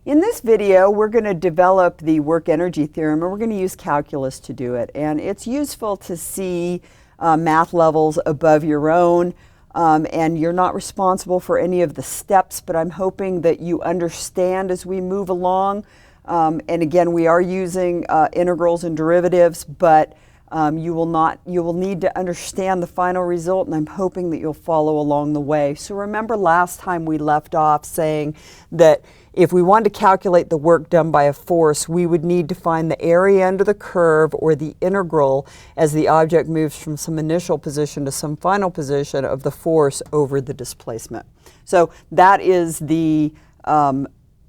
In this video, we're going to develop the work energy theorem, and we're going to use calculus to do it. And it's useful to see math levels above your own, and you're not responsible for any of the steps, but I'm hoping that you understand as we move along. And again, we are using integrals and derivatives, but you will need to understand the final result, and I'm hoping that you'll follow along the way. So remember last time we left off saying that if we wanted to calculate the work done by a force, we would need to find the area under the curve, or the integral, as the object moves from some initial position to some final position of the force over the displacement. So that is the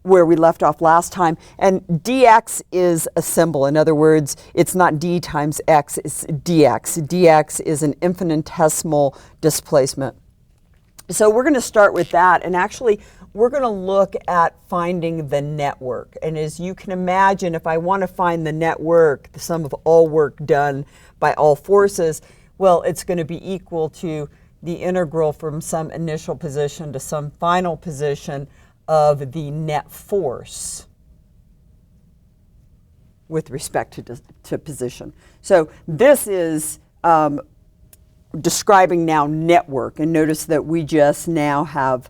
where we left off last time. And dx is a symbol. In other words, it's not d times x, it's dx. dx is an infinitesimal displacement. So we're going to start with that, and actually we're going to look at finding the network. And as you can imagine, if I want to find the network, the sum of all work done by all forces, well, it's going to be equal to the integral from some initial position to some final position of the net force with respect to position. So this is describing now network, and notice that we just now have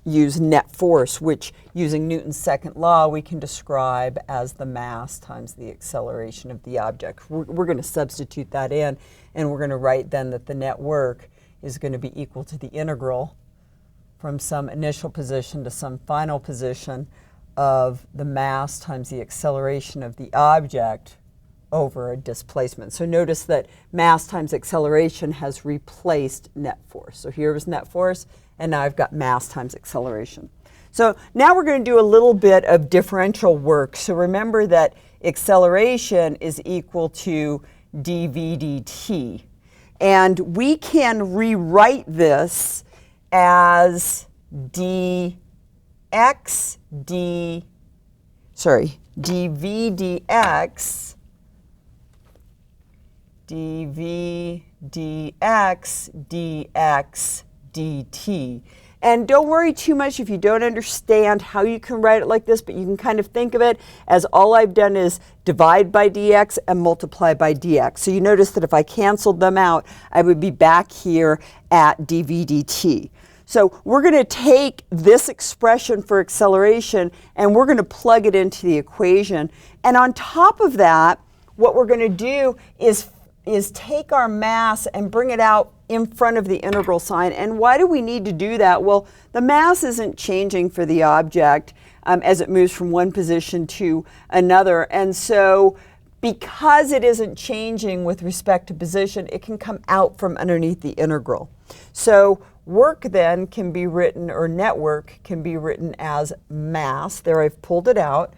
used net force, which using Newton's second law we can describe as the mass times the acceleration of the object. We're going to substitute that in, and we're going to write then that the net work is going to be equal to the integral from some initial position to some final position of the mass times the acceleration of the object over a displacement. So notice that mass times acceleration has replaced net force. So here was net force, and now I've got mass times acceleration. So now we're going to do a little bit of differential work. So remember that acceleration is equal to dv dt. And we can rewrite this as dv dx dv dx dx dt. And don't worry too much if you don't understand how you can write it like this, but you can kind of think of it as all I've done is divide by dx and multiply by dx. So you notice that if I canceled them out, I would be back here at dv dt. So we're going to take this expression for acceleration and we're going to plug it into the equation. And on top of that, what we're going to do is take our mass and bring it out in front of the integral sign. And why do we need to do that? Well, the mass isn't changing for the object as it moves from one position to another. And so because it isn't changing with respect to position, it can come out from underneath the integral. So work then can be written, or network can be written as mass. There I've pulled it out.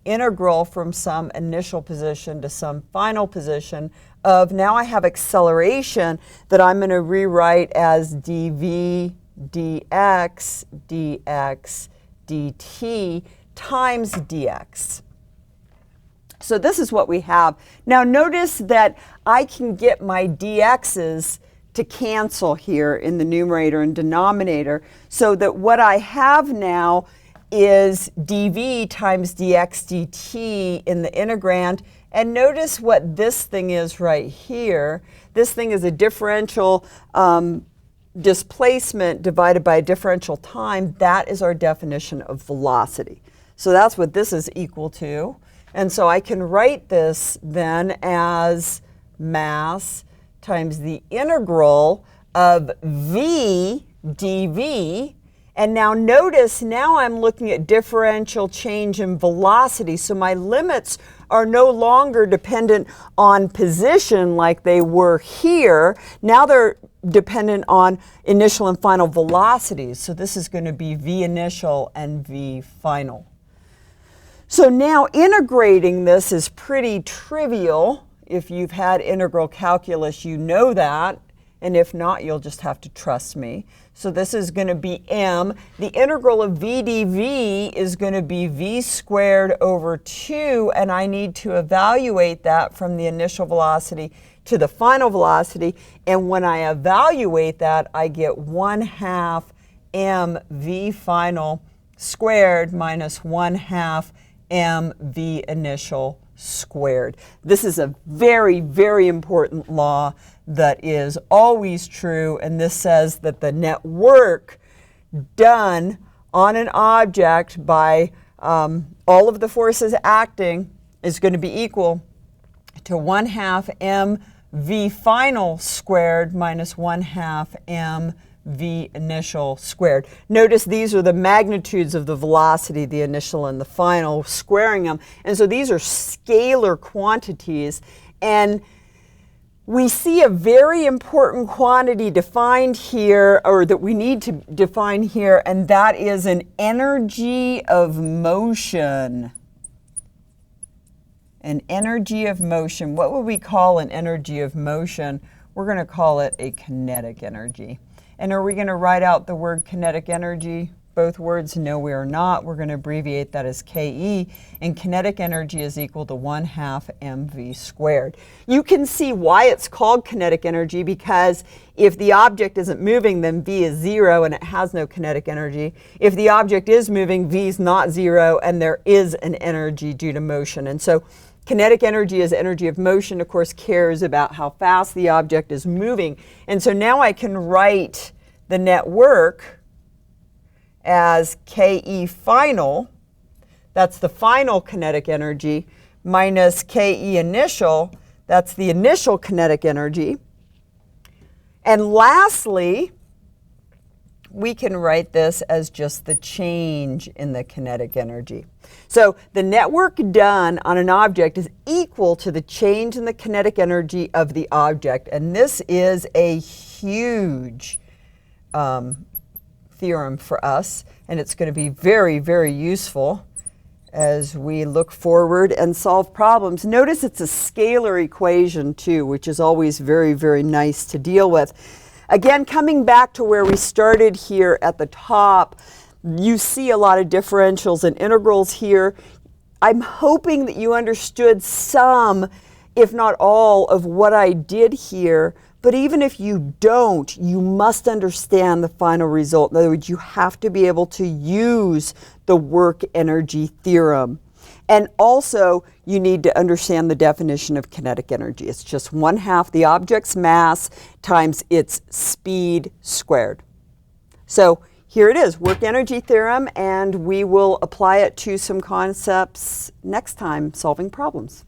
Integral from some initial position to some final position of, now I have acceleration that I'm going to rewrite as dv dx dx dt times dx. So this is what we have. Now notice that I can get my dx's to cancel here in the numerator and denominator, so that what I have now is dv times dx dt in the integrand. And notice what this thing is right here. This thing is a differential displacement divided by a differential time. That is our definition of velocity. So that's what this is equal to. And so I can write this then as mass times the integral of v dv. And now notice, now I'm looking at differential change in velocity. So my limits are no longer dependent on position like they were here. Now they're dependent on initial and final velocities. So this is going to be v initial and v final. So now integrating this is pretty trivial. If you've had integral calculus, you know that. And if not, you'll just have to trust me. So this is going to be m. The integral of v dv is going to be v squared over 2, and I need to evaluate that from the initial velocity to the final velocity. And when I evaluate that, I get 1/2 mv final squared minus 1/2 mv initial squared. This is a very, very important law that is always true, and this says that the net work done on an object by all of the forces acting is going to be equal to 1/2 mv final squared minus 1/2 mv initial squared. Notice these are the magnitudes of the velocity, the initial and the final, squaring them. And so these are scalar quantities. And we see a very important quantity defined here, or that we need to define here, and that is an energy of motion. An energy of motion. What would we call an energy of motion? We're going to call it a kinetic energy. And are we going to write out the word kinetic energy? Both words? No, we are not. We're going to abbreviate that as KE. And kinetic energy is equal to 1/2 mv squared. You can see why it's called kinetic energy, because if the object isn't moving, then V is 0 and it has no kinetic energy. If the object is moving, V is not 0 and there is an energy due to motion. And so kinetic energy as energy of motion, of course, cares about how fast the object is moving. And so now I can write the net work as KE final, that's the final kinetic energy, minus KE initial, that's the initial kinetic energy. And lastly, we can write this as just the change in the kinetic energy. So the net work done on an object is equal to the change in the kinetic energy of the object. And this is a huge theorem for us, and it's going to be very, very useful as we look forward and solve problems. Notice it's a scalar equation too, which is always very, very nice to deal with. Again, coming back to where we started here at the top, you see a lot of differentials and integrals here. I'm hoping that you understood some, if not all, of what I did here. But even if you don't, you must understand the final result. In other words, you have to be able to use the work energy theorem. And also, you need to understand the definition of kinetic energy. It's just 1/2 the object's mass times its speed squared. So here it is, work energy theorem, and we will apply it to some concepts next time solving problems.